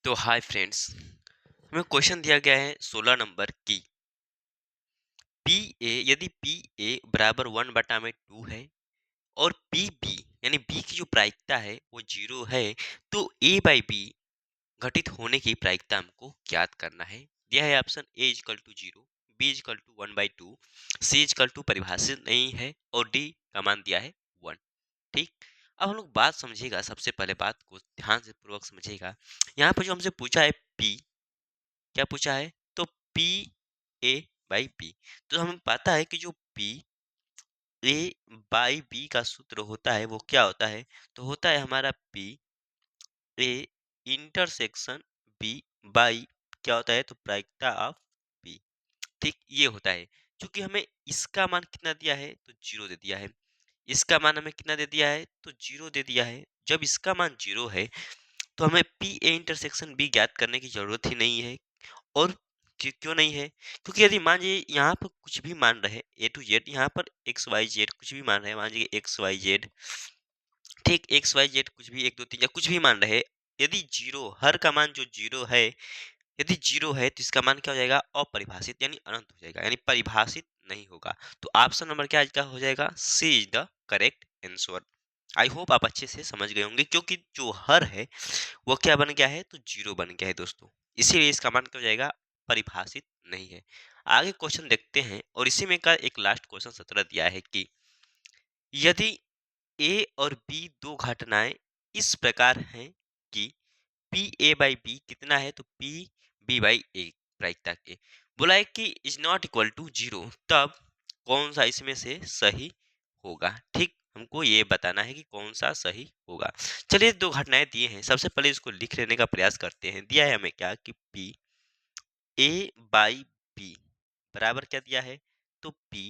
तो hi friends, हमें question दिया गया है 16 नंबर की पी ए यदि पी ए बराबर 1/2 है और पी बी यानी बी की जो प्रायिकता है वो 0 है, तो ए बाई बी घटित होने की प्रायिकता हमको ज्ञात करना है। दिया है option A equal to 0, B equal to 1/2, C equal to परिभाषित नहीं है और डी का मान दिया है 1। ठीक, अब हम लोग बात समझिएगा, सबसे पहले बात को ध्यान से पूर्वक समझिएगा। यहाँ पर जो हमसे पूछा है पी, क्या पूछा है? तो पी ए बाई बी, तो हमें पता है कि जो पी ए बाई बी का सूत्र होता है वो क्या होता है? तो होता है हमारा P A intersection B by क्या होता है? तो प्रायिकता ऑफ बी। ठीक, ये होता है। क्योंकि हमें इसका मान कितना दिया है? तो 0 दे दिया है। इसका मान हमें कितना दे दिया है? तो 0 दे दिया है। जब इसका मान 0 है तो हमें पी ए इंटरसेक्शन बी ज्ञात करने की जरूरत ही नहीं है। और क्यों नहीं है? क्योंकि यदि मान लीजिए यहाँ पर कुछ भी मान रहे ए टू जेड, यहाँ पर एक्स वाई जेड कुछ भी मान रहे हैं, मान लीजिए एक्स वाई जेड, ठीक, एक्स वाई जेड कुछ भी 1 2 3 या कुछ भी मान रहे, यदि जीरो, हर का मान जो जीरो है, यदि जीरो है तो इसका मान क्या हो जाएगा? अपरिभाषित यानी अनंत हो जाएगा, यानी परिभाषित नहीं होगा। तो ऑप्शन नंबर क्या इसका हो जाएगा? C is the correct answer. I hope आप अच्छे से समझ गए होंगे, क्योंकि जो हर है वो क्या बन गया है? तो जीरो बन गया है दोस्तों, इसीलिए इसका मान क्या हो जाएगा? परिभाषित नहीं है। आगे क्वेश्चन देखते हैं, और इसी में का एक लास्ट क्वेश्चन 17 दिया है कि यदि ए और बी दो घटनाएं इस प्रकार हैं कि पी ए बाई बी कितना है? तो पी बी बाई ए प्रायिकता के, बोला है कि इज नॉट इक्वल टू 0, तब कौन सा इसमें से सही होगा? ठीक, हमको ये बताना है कि कौन सा सही होगा। चलिए, दो घटनाएं दिए हैं, सबसे पहले इसको लिख लेने का प्रयास करते हैं। दिया है हमें क्या कि पी ए बाई बी बराबर क्या दिया है? तो पी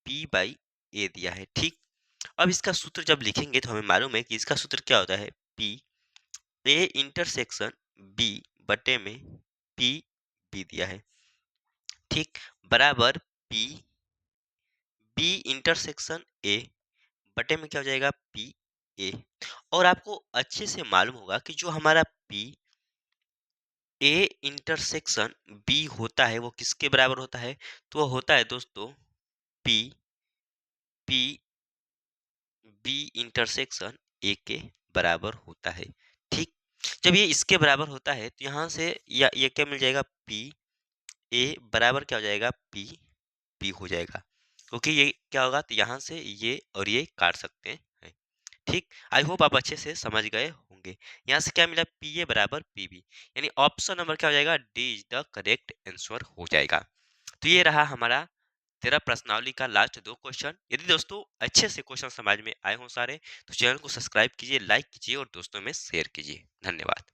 बी बाई ए दिया है। ठीक, अब इसका सूत्र जब लिखेंगे तो हमें मालूम है कि इसका सूत्र क्या होता है? पी ए इंटरसेक्शन बी बटे में पी बी दिया है। ठीक, बराबर पी बी इंटरसेक्शन ए बटे में क्या हो जाएगा? P A. और आपको अच्छे से मालूम होगा कि जो हमारा पी ए इंटरसेक्शन बी होता है वो किसके बराबर होता है? तो वो होता है दोस्तों P P B intersection A के बराबर होता है। ठीक, जब ये इसके बराबर होता है तो यहाँ से या ये क्या मिल जाएगा? पी ए बराबर क्या हो जाएगा? पी बी हो जाएगा, क्योंकि ये क्या होगा? तो यहाँ से ये और ये काट सकते हैं। ठीक, आई होप आप अच्छे से समझ गए होंगे। यहाँ से क्या मिला? पी ए बराबर पी बी, यानी ऑप्शन नंबर क्या हो जाएगा? D is the correct answer हो जाएगा। तो ये रहा हमारा तेरा प्रश्नावली का लास्ट दो क्वेश्चन। यदि दोस्तों अच्छे से क्वेश्चन समझ में आए हों सारे, तो चैनल को सब्सक्राइब कीजिए, लाइक कीजिए और दोस्तों में शेयर कीजिए। धन्यवाद।